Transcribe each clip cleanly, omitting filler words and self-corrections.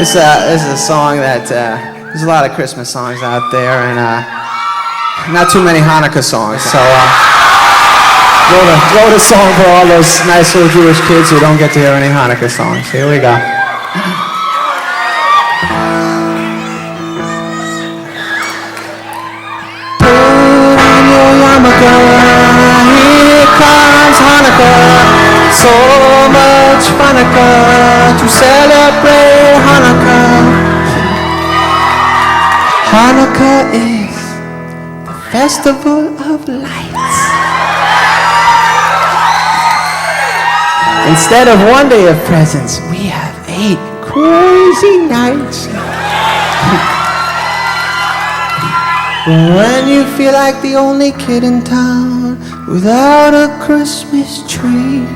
This is a song that, there's a lot of Christmas songs out there, and not too many Hanukkah songs, so wrote a song for all those nice little Jewish kids who don't get to hear any Hanukkah songs. Here we go. Put on your yarmulke, here comes Hanukkah. So much Hanukkah to celebrate Hanukkah. Hanukkah is the festival of lights. Instead of one day of presents, we have 8 crazy nights. When you feel like the only kid in town without a Christmas tree,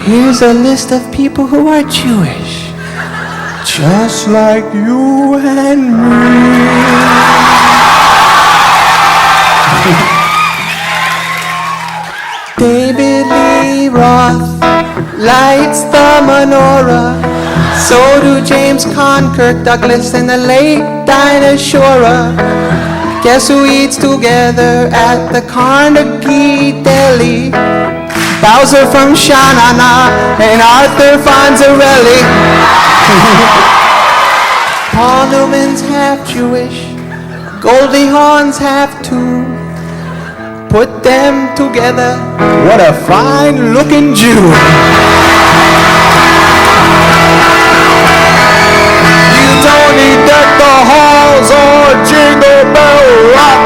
here's a list of people who are Jewish, just like you and me. David Lee Roth lights the menorah. So do James Conn, Kirk Douglas, and the late Dinah Shore. Guess who eats together at the Carnegie Deli? Bowser from Sha-Na-Na and Arthur Fonzarelli. Paul Newman's half Jewish, Goldie Hawn's half too. Put them together, what a fine-looking Jew. You don't need deck the halls or Jingle Bell Rock,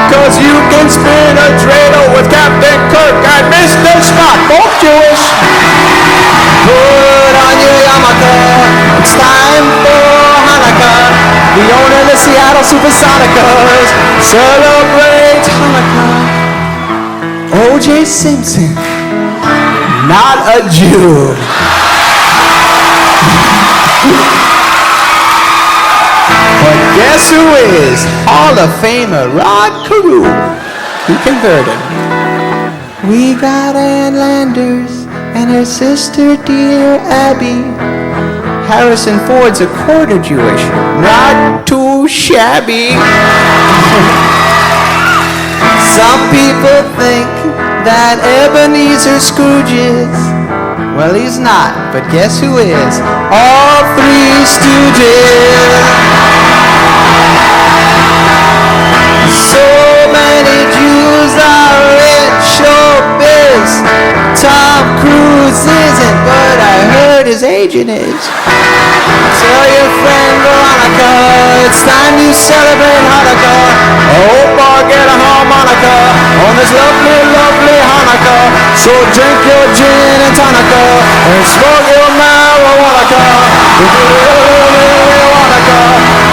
'cause you can spin a dreidel with Captain Kirk and Mr. Spock, both Jewish. Put on your yarmulke, it's time for Hanukkah. The owner of the Seattle Supersonicers celebrates Hanukkah. O.J. Simpson, not a Jew. But guess who is? Hall of Famer Rod Carew, who converted. We got Ann Landers and her sister dear Abby. Harrison Ford's a quarter Jewish, not too shabby. Some people think that Ebenezer Scrooge is. Well, he's not, but guess who is? All 3 Stooges. So many Jews are in showbiz. Tom Cruise isn't, but I heard his agent is. Tell your friend Veronica, it's time you celebrate Hanukkah. I hope I get a harmonica on this lovely, lovely Hanukkah. So drink your gin and tonica and smoke your marijuana. If you really wanna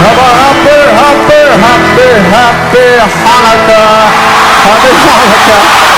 have a happy, happy, happy, happy Hanukkah. Happy Hanukkah.